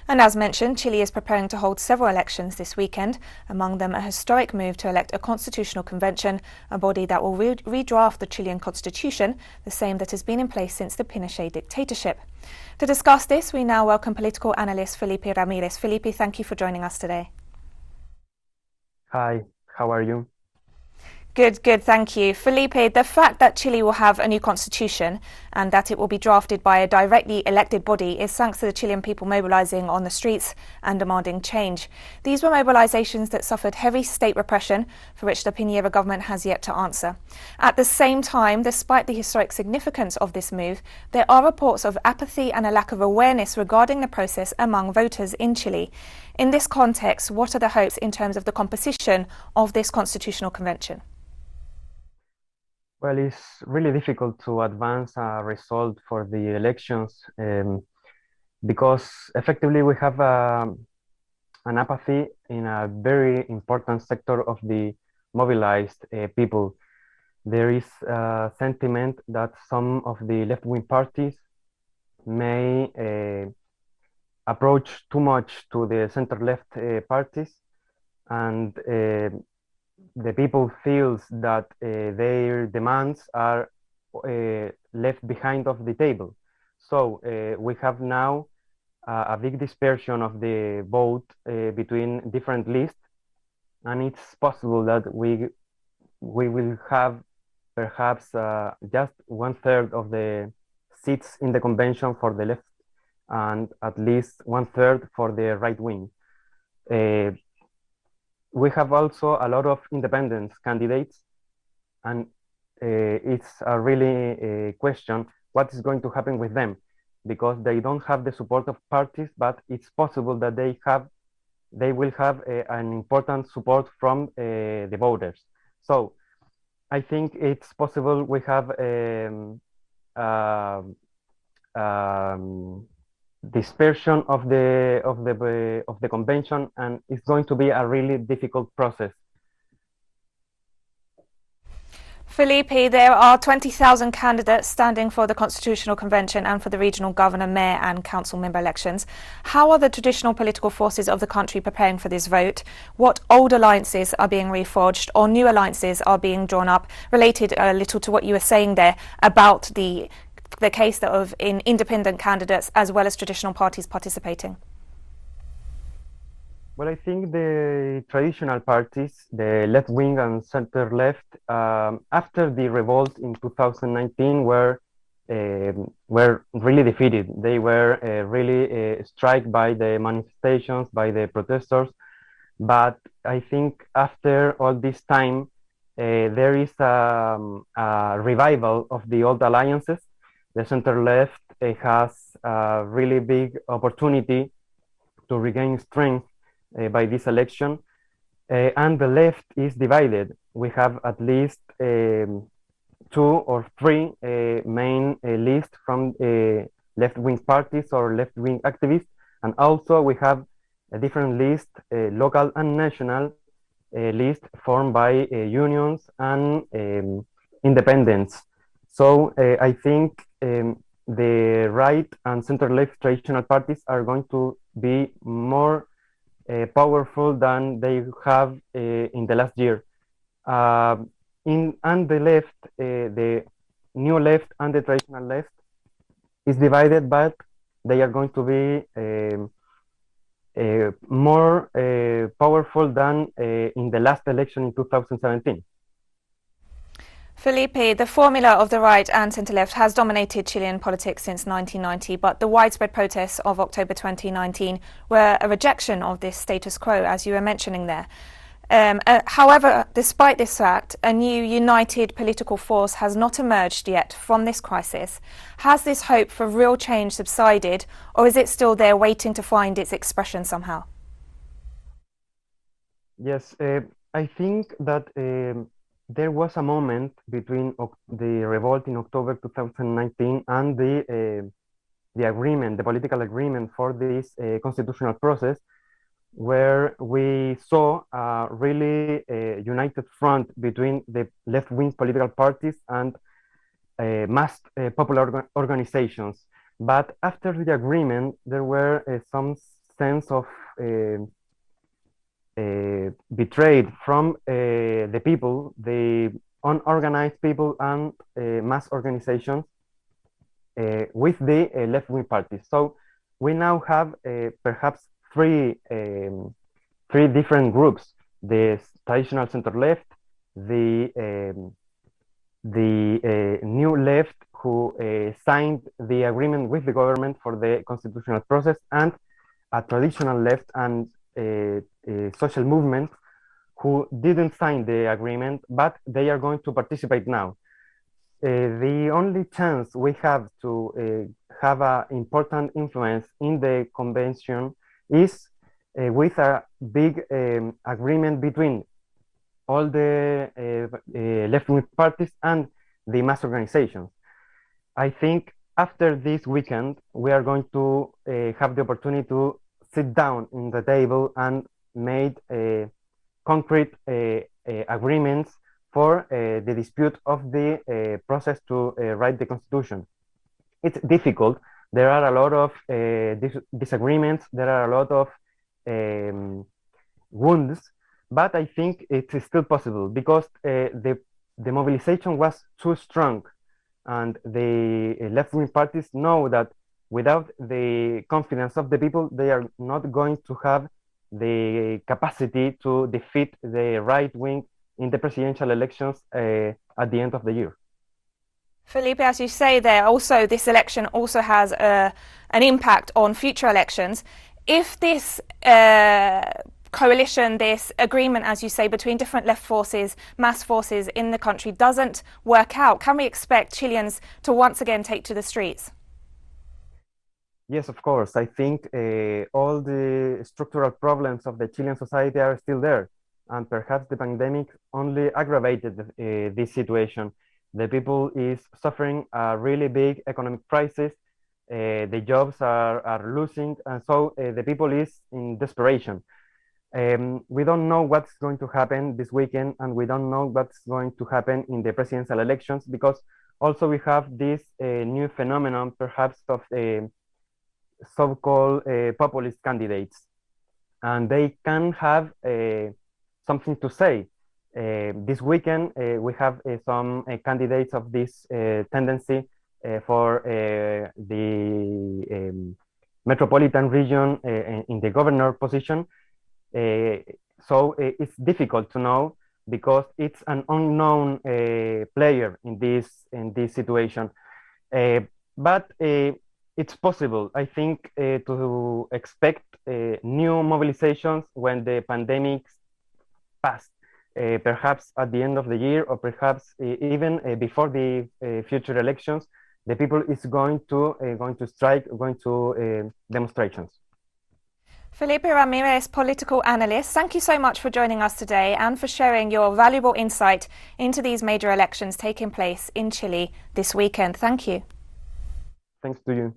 And as mentioned, Chile is preparing to hold several elections this weekend, among them a historic move to elect a constitutional convention, a body that will redraft the Chilean constitution, the same that has been in place since the Pinochet dictatorship. To discuss this, we now welcome political analyst Felipe Ramírez. Felipe, thank you for joining us today. Hi, how are you? Good, thank you. Felipe, the fact that Chile will have a new constitution and that it will be drafted by a directly elected body is thanks to the Chilean people mobilising on the streets and demanding change. These were mobilisations that suffered heavy state repression, for which the Piñera government has yet to answer. At the same time, despite the historic significance of this move, there are reports of apathy and a lack of awareness regarding the process among voters in Chile. In this context, what are the hopes in terms of the composition of this constitutional convention? Well, it's really difficult to advance a result for the elections because effectively we have an apathy in a very important sector of the mobilized people. There is a sentiment that some of the left-wing parties may approach too much to the center-left parties, and the people feels that their demands are left behind of the table. So we have now a big dispersion of the vote between different lists, and it's possible that we will have perhaps just 1/3 of the seats in the convention for the left and at least 1/3 for the right wing. We have also a lot of independent candidates, and it's a really question what is going to happen with them, because they don't have the support of parties, but it's possible that they will have an important support from the voters. So I think it's possible we have dispersion of the convention, and it's going to be a really difficult process. Felipe, there are 20,000 candidates standing for the Constitutional Convention and for the regional governor, mayor and council member elections. How are the traditional political forces of the country preparing for this vote? What old alliances are being reforged or new alliances are being drawn up, related a little to what you were saying there about the case of independent candidates as well as traditional parties participating? Well, I think the traditional parties, the left wing and center left, after the revolt in 2019, were really defeated. They were really struck by the manifestations, by the protesters. But I think after all this time, there is a revival of the old alliances. The center left has a really big opportunity to regain strength by this election, and the left is divided. We have at least 2 or 3 main lists from left-wing parties or left-wing activists, and also we have a different list, local and national list formed by unions and independents. So I think the right and center-left traditional parties are going to be more powerful than they have in the last year. And the left, the new left and the traditional left is divided, but they are going to be more powerful than in the last election in 2017. Felipe, the formula of the right and centre-left has dominated Chilean politics since 1990, but the widespread protests of October 2019 were a rejection of this status quo, as you were mentioning there. However, despite this fact, a new united political force has not emerged yet from this crisis. Has this hope for real change subsided, or is it still there waiting to find its expression somehow? Yes, I think that there was a moment between the revolt in October 2019 and the agreement, the political agreement for this constitutional process, where we saw a really united front between the left-wing political parties and mass popular organizations. But after the agreement, there were some sense of betrayed from the people, the unorganized people and mass organizations with the left-wing parties. So we now have perhaps three different groups: the traditional center-left, the new left who signed the agreement with the government for the constitutional process, and a traditional left and social movement who didn't sign the agreement, but they are going to participate now. The only chance we have to have an important influence in the convention is with a big agreement between all the left-wing parties and the mass organizations. I think after this weekend, we are going to have the opportunity to sit down in the table and make concrete agreements for the dispute of the process to write the constitution. It's difficult. There are a lot of disagreements. There are a lot of wounds, but I think it is still possible because the mobilization was too strong, and the left-wing parties know that without the confidence of the people, they are not going to have the capacity to defeat the right wing in the presidential elections at the end of the year. Felipe, as you say there, also this election also has an impact on future elections. If this coalition, this agreement, as you say, between different left forces, mass forces in the country doesn't work out, can we expect Chileans to once again take to the streets? Yes, of course. I think all the structural problems of the Chilean society are still there, and perhaps the pandemic only aggravated this situation. The people is suffering a really big economic crisis. The jobs are losing, and so the people is in desperation. We don't know what's going to happen this weekend, and we don't know what's going to happen in the presidential elections, because also we have this new phenomenon, perhaps, of so-called populist candidates, and they can have something to say. This weekend, we have some candidates of this tendency for the metropolitan region in the governor position. So it's difficult to know because it's an unknown player in this situation. But it's possible, I think, to expect new mobilizations when the pandemic passed. Perhaps at the end of the year, or perhaps even before the future elections, the people is going to strike, going to demonstrations. Felipe Ramírez, political analyst, thank you so much for joining us today and for sharing your valuable insight into these major elections taking place in Chile this weekend. Thank you. Thanks to you.